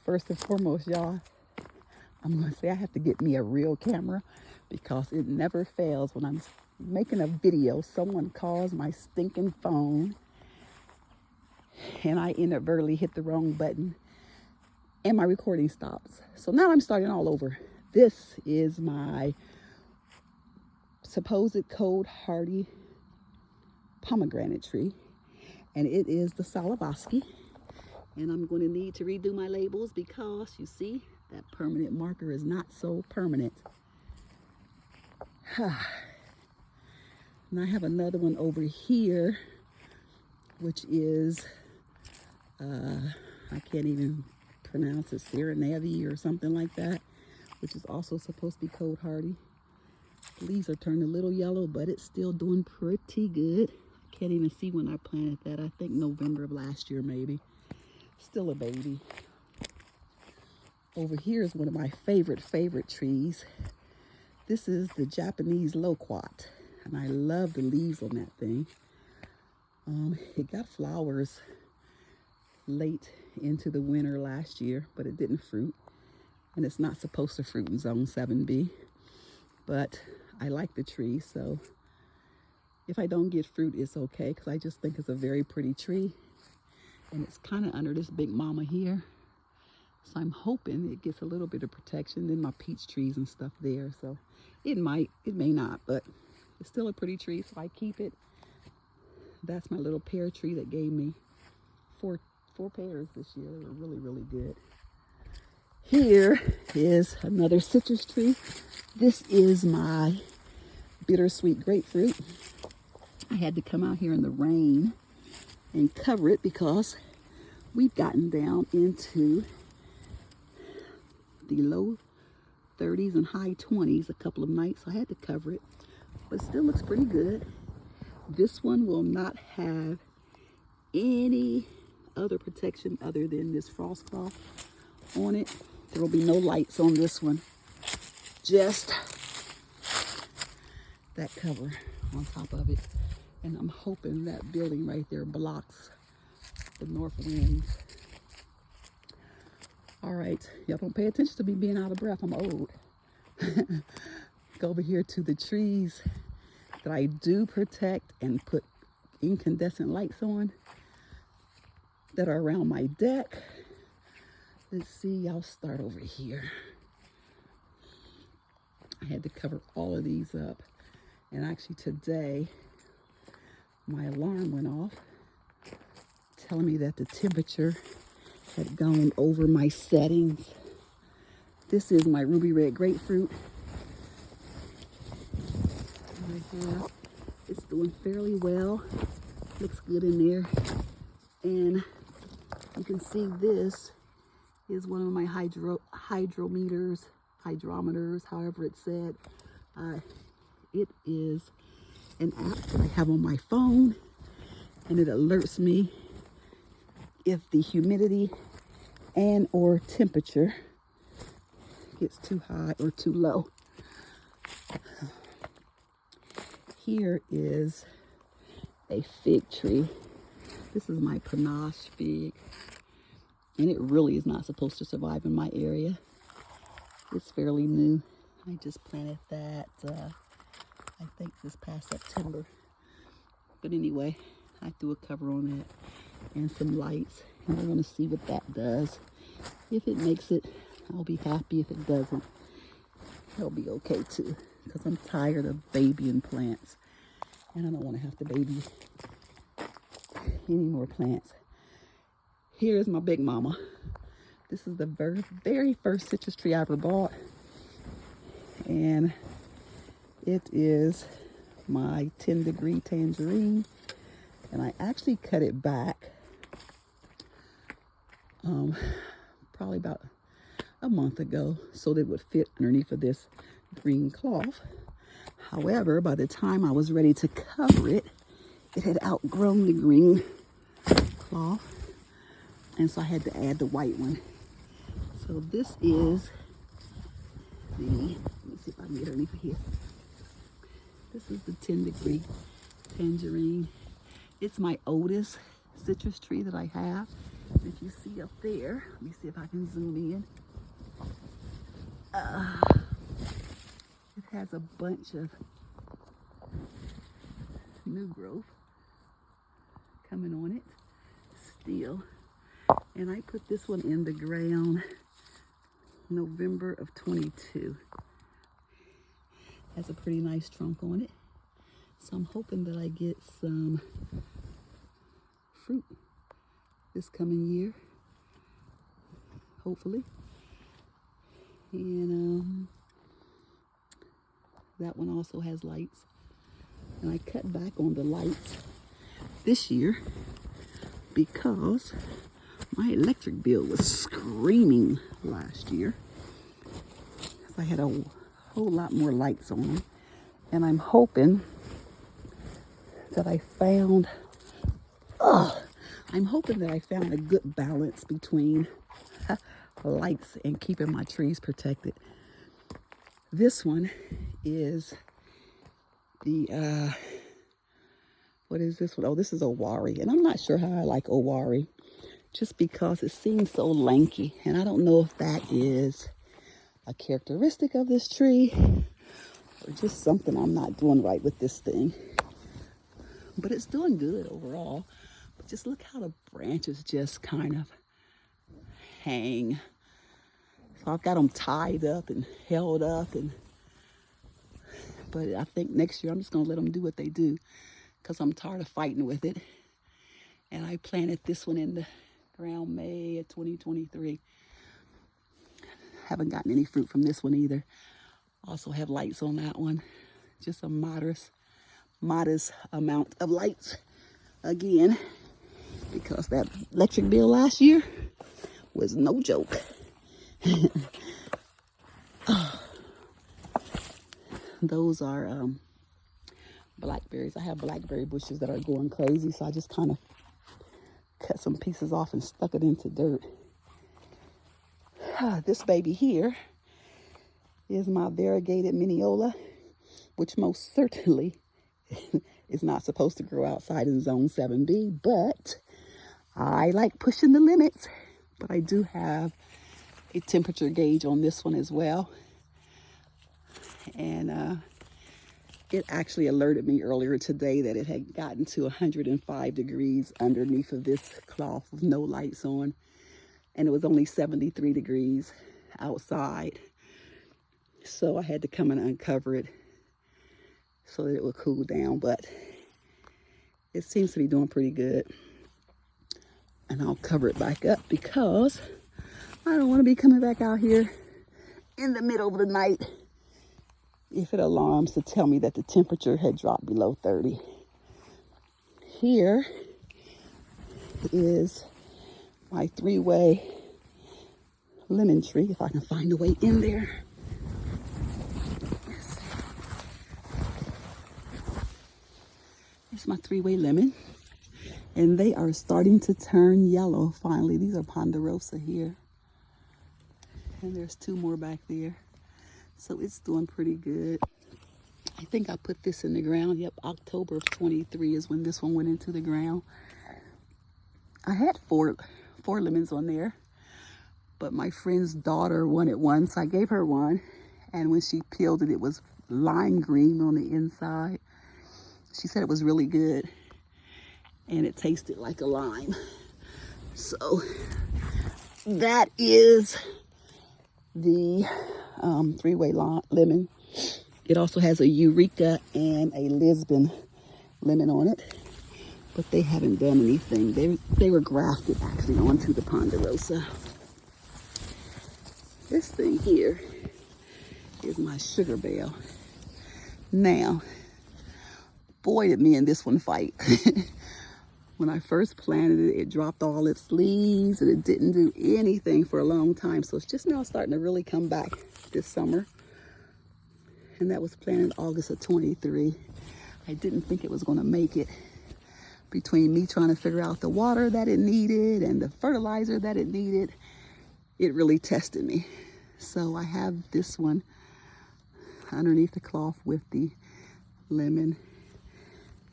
First and foremost, y'all, I'm going to say I have to get me a real camera because it never fails. When I'm making a video, someone calls my stinking phone and I inadvertently hit the wrong button and my recording stops. So now I'm starting all over. This is my supposed cold hardy pomegranate tree, and it is the Solovosky. And I'm going to need to redo my labels because you see that permanent marker is not so permanent. And I have another one over here, which is I can't even pronounce it, Serenavi or something like that, which is also supposed to be cold hardy. The leaves are turning a little yellow, but it's still doing pretty good. I can't even see when I planted that. I think November of last year, maybe. Still a baby. Over here is one of my favorite trees. This is the Japanese loquat, and I love the leaves on that thing. It got flowers late into the winter last year, but it didn't fruit, and it's not supposed to fruit in zone 7B, but I like the tree, so if I don't get fruit, it's okay, because I just think it's a very pretty tree, and it's kind of under this big mama here, so I'm hoping it gets a little bit of protection. Then my peach trees and stuff there, so it may not, but it's still a pretty tree, so I keep it. That's my little pear tree that gave me four pears this year. They were really good. Here is another citrus tree. This is my bittersweet grapefruit. I had to come out here in the rain and cover it because we've gotten down into the low 30s and high 20s a couple of nights, so I had to cover it, but it still looks pretty good. This one will not have any other protection other than this frost cloth on it. There will be no lights on this one, just that cover on top of it. And I'm hoping that building right there blocks the north winds. All right, y'all don't pay attention to me being out of breath. I'm old. Go over here to the trees that I do protect and put incandescent lights on that are around my deck. Let's see, I'll start over here. I had to cover all of these up. And actually today, my alarm went off telling me that the temperature had gone over my settings. This is my ruby red grapefruit. Right here. It's doing fairly well. Looks good in there. And you can see this is one of my hydrometers, however it's said. It is an app that I have on my phone, and it alerts me if the humidity and or temperature gets too high or too low. Here is a fig tree. This is my panache fig, and it really is not supposed to survive in my area. It's fairly new. I just planted that, I think this past September. But anyway, I threw a cover on that and some lights, and we're gonna see what that does. If it makes it, I'll be happy. If it doesn't, it'll be okay too, because I'm tired of babying plants, and I don't want to have to baby any more plants. Here's my big mama. This is the very first citrus tree I ever bought, and it is my 10-degree tangerine, and I actually cut it back probably about a month ago so that it would fit underneath of this green cloth. However, by the time I was ready to cover it, it had outgrown the green cloth, and so I had to add the white one. So this is the, let me see if I can get underneath here. This is the 10-degree tangerine. It's my oldest citrus tree that I have. that you see up there. Let me see if I can zoom in. It has a bunch of new growth coming on it still. And I put this one in the ground November of 22. Has a pretty nice trunk on it. So I'm hoping that I get some fruit this coming year, hopefully. And that one also has lights. And I cut back on the lights this year because my electric bill was screaming last year. I had a whole lot more lights on. And I'm hoping that I found a good balance between lights and keeping my trees protected. This one is the what is this one? Oh, this is Owari, and I'm not sure how I like Owari, just because it seems so lanky, and I don't know if that is a characteristic of this tree or just something I'm not doing right with this thing. But it's doing good overall. But just look how the branches just kind of hang. So I've got them tied up and held up, but I think next year I'm just gonna let them do what they do, because I'm tired of fighting with it. And I planted this one in the ground May of 2023. Haven't gotten any fruit from this one either. Also have lights on that one. Just a modest amount of lights again, because that electric bill last year was no joke. Those are blackberries. I have blackberry bushes that are going crazy, so I just kind of cut some pieces off and stuck it into dirt. This baby here is my variegated Mineola, which most certainly is not supposed to grow outside in zone 7B, but I like pushing the limits. But I do have a temperature gauge on this one as well. And it actually alerted me earlier today that it had gotten to 105 degrees underneath of this cloth with no lights on. And it was only 73 degrees outside. So I had to come and uncover it so that it would cool down. But it seems to be doing pretty good. And I'll cover it back up because I don't want to be coming back out here in the middle of the night if it alarms to tell me that the temperature had dropped below 30. Here is my 3-way lemon tree, if I can find a way in there. Here's my 3-way lemon. And they are starting to turn yellow finally. These are Ponderosa here. And there's 2 more back there. So it's doing pretty good. I think I put this in the ground. Yep, October of 23 is when this one went into the ground. I had four lemons on there, but my friend's daughter wanted one, so I gave her one. And when she peeled it, it was lime green on the inside. She said it was really good, and it tasted like a lime. So that is the 3-way lemon. It also has a Eureka and a Lisbon lemon on it, but they haven't done anything. They were grafted actually onto the Ponderosa. This thing here is my sugar bell. Now, boy, did me and this one fight. When I first planted it, it dropped all its leaves and it didn't do anything for a long time. So it's just now starting to really come back this summer. And that was planted August of 23. I didn't think it was going to make it. Between me trying to figure out the water that it needed and the fertilizer that it needed, it really tested me. So I have this one underneath the cloth with the lemon.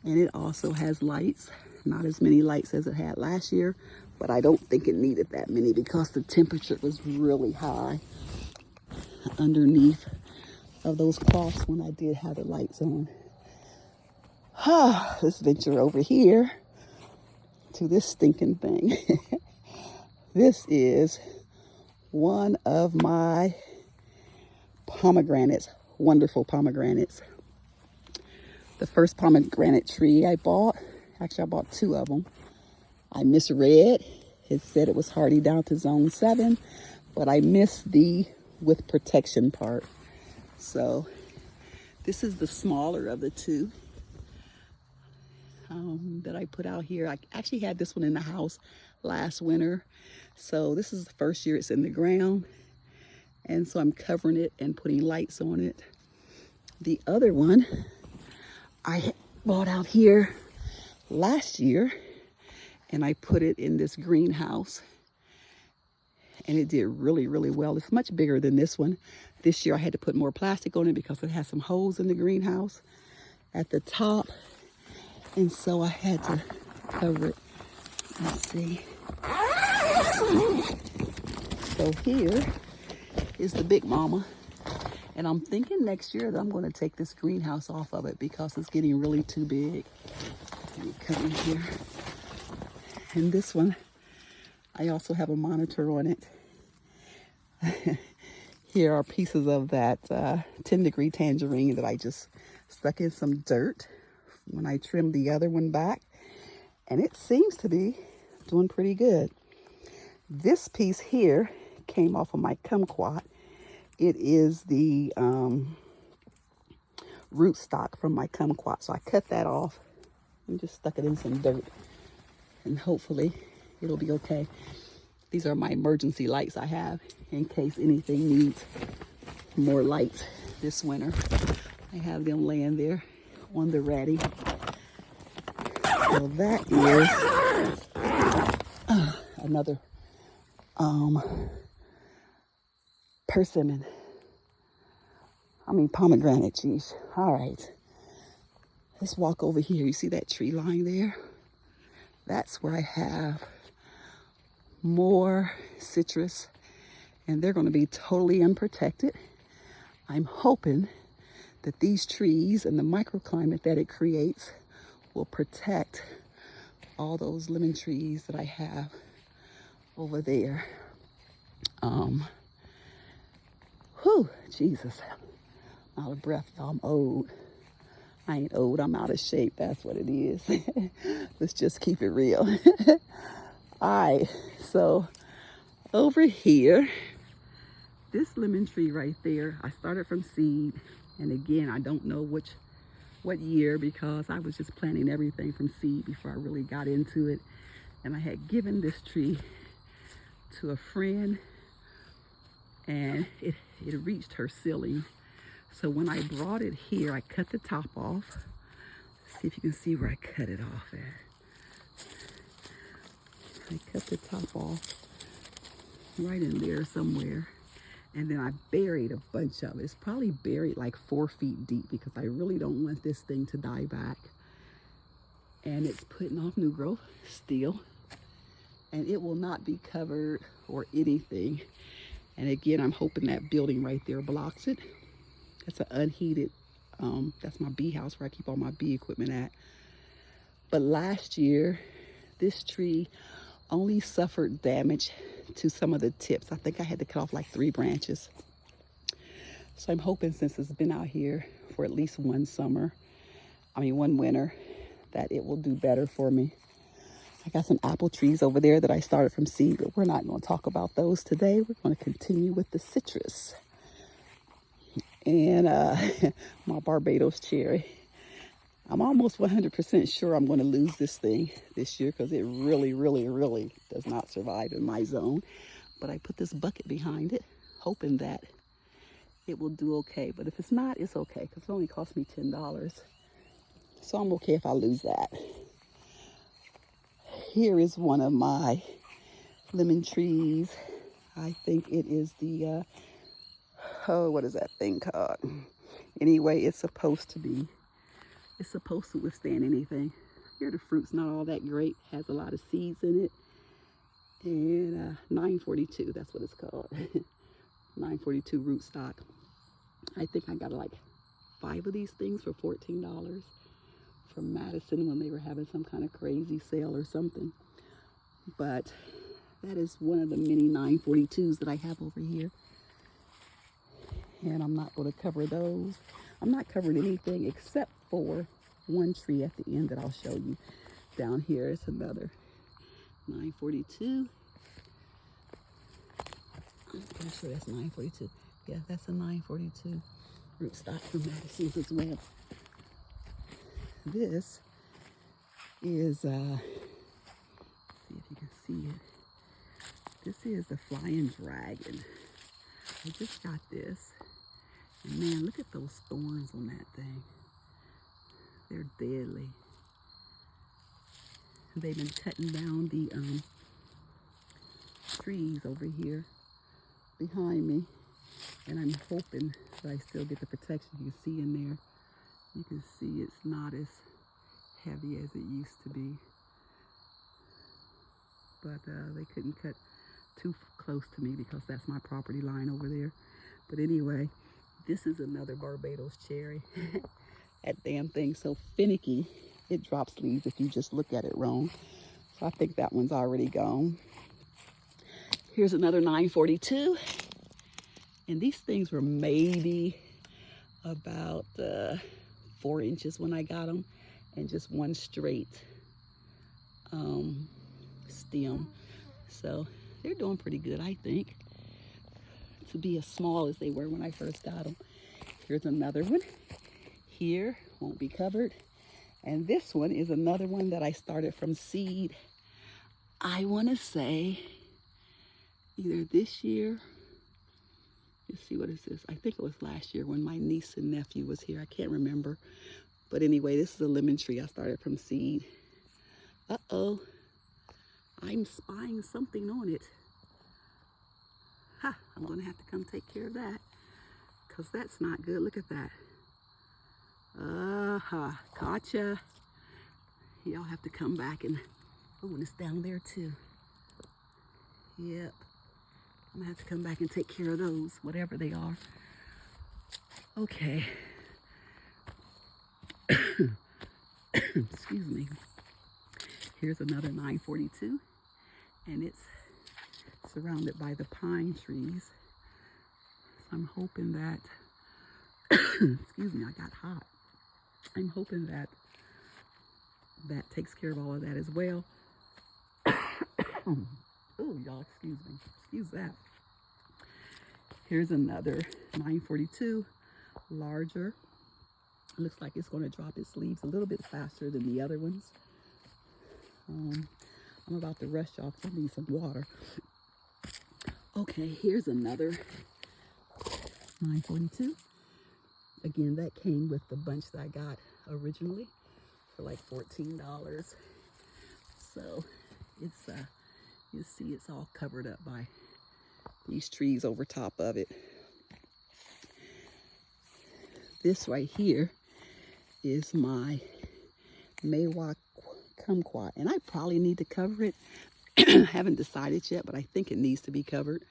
And it also has lights. Not as many lights as it had last year, but I don't think it needed that many because the temperature was really high underneath of those cloths when I did have the lights on. Let's venture over here to this stinking thing. This is one of my pomegranates, wonderful pomegranates. The first pomegranate tree I bought, actually I bought 2 of them. I misread. It said it was hardy down to zone 7, but I missed the with protection part. So this is the smaller of the 2 that I put out here. I actually had this one in the house last winter. So this is the first year it's in the ground. And so I'm covering it and putting lights on it. The other one I bought out here last year, and I put it in this greenhouse, and it did really, really well. It's much bigger than this one. This year I had to put more plastic on it because it has some holes in the greenhouse at the top, and so I had to cover it. Let's see. So here is the big mama, and I'm thinking next year that I'm going to take this greenhouse off of it because it's getting really too big. Let me come in here. And this one, I also have a monitor on it. Here are pieces of that 10-degree tangerine that I just stuck in some dirt when I trimmed the other one back. And it seems to be doing pretty good. This piece here came off of my kumquat. It is the rootstock from my kumquat. So I cut that off and just stuck it in some dirt. And hopefully it'll be okay. These are my emergency lights I have in case anything needs more lights this winter. I have them laying there on the ready. So that is another pomegranate, geez. All right, let's walk over here. You see that tree line there? That's where I have more citrus, and they're going to be totally unprotected. I'm hoping that these trees and the microclimate that it creates will protect all those lemon trees that I have over there. Jesus, I'm out of breath, y'all. I'm old. I ain't old, I'm out of shape. That's what it is. Let's just keep it real. All right, so over here, this lemon tree right there, I started from seed. And again, I don't know what year because I was just planting everything from seed before I really got into it. And I had given this tree to a friend, and it reached her ceiling. So when I brought it here, I cut the top off. See if you can see where I cut it off at. I cut the top off right in there somewhere. And then I buried a bunch of it. It's probably buried like 4 feet deep because I really don't want this thing to die back. And it's putting off new growth still. And it will not be covered or anything. And again, I'm hoping that building right there blocks it. That's an unheated, that's my bee house where I keep all my bee equipment at. But last year, this tree only suffered damage to some of the tips. I think I had to cut off like 3 branches. So I'm hoping since it's been out here for at least one winter, that it will do better for me. I got some apple trees over there that I started from seed, but we're not going to talk about those today. We're going to continue with the citrus. And my Barbados cherry. I'm almost 100% sure I'm going to lose this thing this year because it really, really, really does not survive in my zone. But I put this bucket behind it, hoping that it will do okay. But if it's not, it's okay because it only cost me $10. So I'm okay if I lose that. Here is one of my lemon trees. I think it is the, what is that thing called? Anyway, it's supposed to withstand anything. Here the fruit's not all that great. Has a lot of seeds in it. And 942, that's what it's called. 942 rootstock. I think I got like 5 of these things for $14 from Madison when they were having some kind of crazy sale or something. But that is one of the many 942s that I have over here. And I'm not going to cover those. I'm not covering anything except for one tree at the end that I'll show you. Down here is another 942. I'm pretty sure that's 942. Yeah, that's a 942 rootstock from Madison's as well. This is, see if you can see it. This is a flying dragon. I just got this. And man, look at those thorns on that thing. They're deadly. They've been cutting down the trees over here behind me. And I'm hoping that I still get the protection. You can see in there. You can see it's not as heavy as it used to be. But they couldn't cut too close to me because that's my property line over there. But anyway, this is another Barbados cherry. That damn thing's so finicky, it drops leaves if you just look at it wrong. So I think that one's already gone. Here's another 942. And these things were maybe about 4 inches when I got them, and just one straight stem. So they're doing pretty good, I think, to be as small as they were when I first got them. Here's another one. Here, won't be covered. And this one is another one that I started from seed. I want to say either this year, let's see, what is this? I think it was last year when my niece and nephew was here. I can't remember. But anyway, this is a lemon tree I started from seed. Uh-oh. I'm spying something on it. Ha, I'm going to have to come take care of that, because that's not good. Look at that. Gotcha. Y'all have to come back and, oh, and it's down there too. Yep. I'm gonna have to come back and take care of those, whatever they are. Okay. Excuse me. Here's another 942, and it's surrounded by the pine trees. So I'm hoping that, excuse me, I got hot. I'm hoping that that takes care of all of that as well. Oh, y'all, excuse me. Excuse that. Here's another 942, larger. Looks like it's going to drop its leaves a little bit faster than the other ones. I'm about to rush y'all because I need some water. Okay, here's another 942. Again, that came with the bunch that I got originally for like $14. So it's you see it's all covered up by these trees over top of it. This right here is my Maywak kumquat, and I probably need to cover it. I haven't decided yet, but I think it needs to be covered.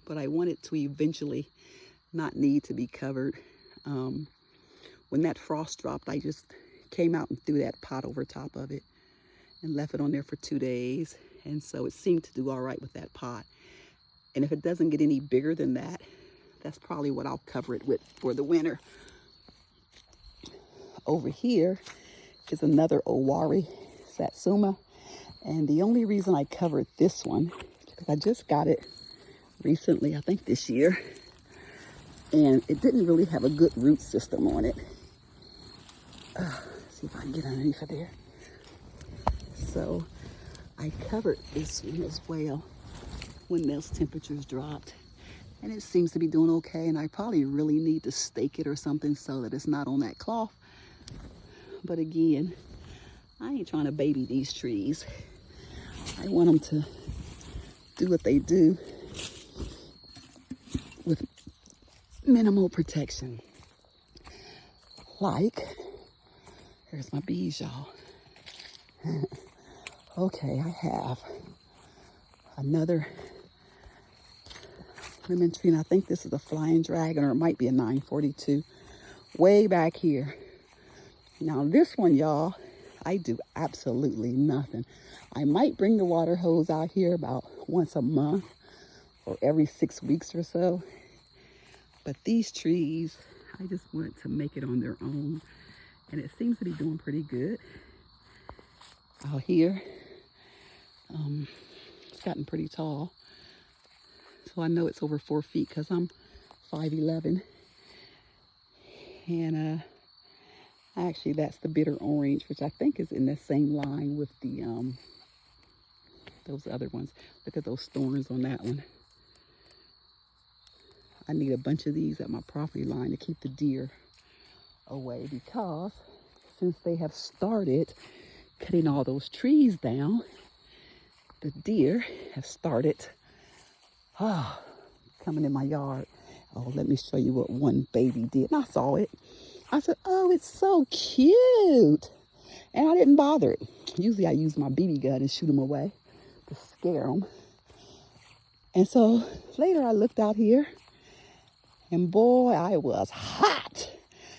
But I want it to eventually not need to be covered. When that frost dropped, I just came out and threw that pot over top of it and left it on there for 2 days. And so it seemed to do all right with that pot. And if it doesn't get any bigger than that, that's probably what I'll cover it with for the winter. Over here is another Owari Satsuma. And the only reason I covered this one, because I just got it recently, I think this year, and it didn't really have a good root system on it. See if I can get underneath of there. So I covered this one as well when those temperatures dropped, and it seems to be doing okay. And I probably really need to stake it or something so that it's not on that cloth. But again, I ain't trying to baby these trees. I want them to do what they do with minimal protection. Like, here's my bees, y'all. Okay, I have another lemon tree, and I think this is a flying dragon, or it might be a 942, way back here. Now this one, y'all, I do absolutely nothing. I might bring the water hose out here about once a month or every 6 weeks or so. But these trees, I just want to make it on their own. And it seems to be doing pretty good out here. It's gotten pretty tall. So I know it's over 4 feet because I'm 5'11". And actually that's the bitter orange, which I think is in the same line with the those other ones. Look at those thorns on that one. I need a bunch of these at my property line to keep the deer away, because since they have started cutting all those trees down, the deer have started coming in my yard. Oh, let me show you what one baby did. And I saw it. I said, oh, it's so cute. And I didn't bother it. Usually I use my BB gun and shoot them away to scare them. And so later I looked out here, and boy, I was hot,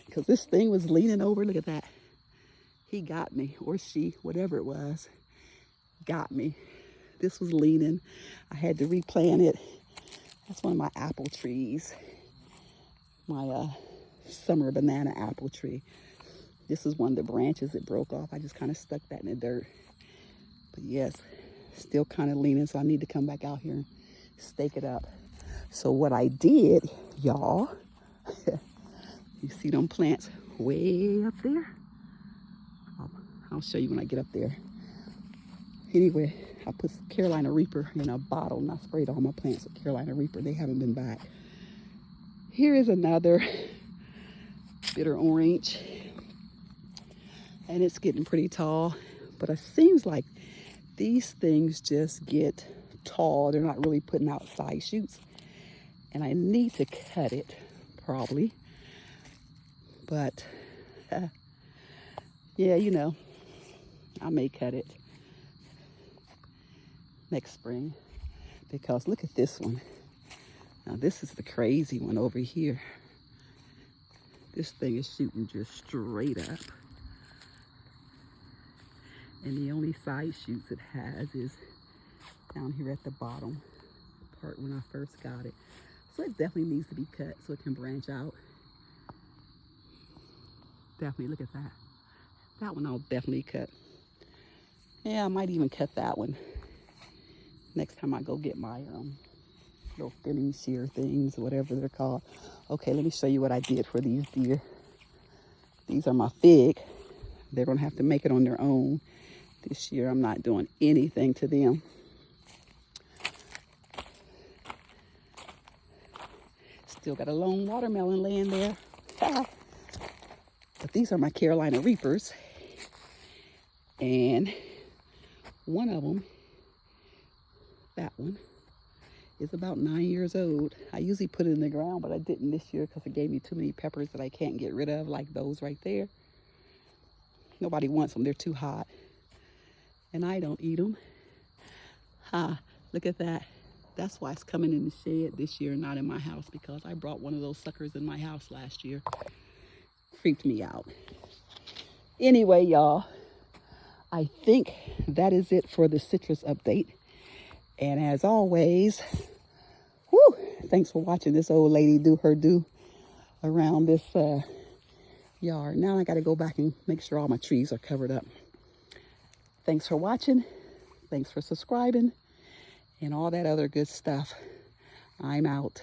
because this thing was leaning over. Look at that. He got me, or she, whatever it was, got me. This was leaning. I had to replant it. That's one of my apple trees. My summer banana apple tree. This is one of the branches that broke off. I just kind of stuck that in the dirt. But yes, still kind of leaning, so I need to come back out here and stake it up. So what I did, y'all, you see them plants way up there? I'll show you when I get up there. Anyway, I put some Carolina Reaper in a bottle, and I sprayed all my plants with Carolina Reaper. They haven't been back. Here is another bitter orange, and it's getting pretty tall, but it seems like these things just get tall. They're not really putting out side shoots, and I need to cut it probably, but yeah, you know, I may cut it next spring, because look at this one. Now this is the crazy one over here. This thing is shooting just straight up. And the only side shoots it has is down here at the bottom part when I first got it. So it definitely needs to be cut so it can branch out. Definitely, look at that. That one I'll definitely cut. Yeah, I might even cut that one next time I go get my little thinning shear things, whatever they're called. Okay, let me show you what I did for these deer. These are my fig. They're gonna have to make it on their own. This year I'm not doing anything to them. Still got a lone watermelon laying there. But these are my Carolina Reapers. And one of them, that one, is about 9 years old. I usually put it in the ground, but I didn't this year because it gave me too many peppers that I can't get rid of, like those right there. Nobody wants them. They're too hot. And I don't eat them. Look at that. That's why it's coming in the shed this year, not in my house, because I brought one of those suckers in my house last year. Freaked me out. Anyway, y'all, I think that is it for the citrus update. And as always, thanks for watching this old lady do her do around this yard. Now I got to go back and make sure all my trees are covered up. Thanks for watching. Thanks for subscribing and all that other good stuff. I'm out.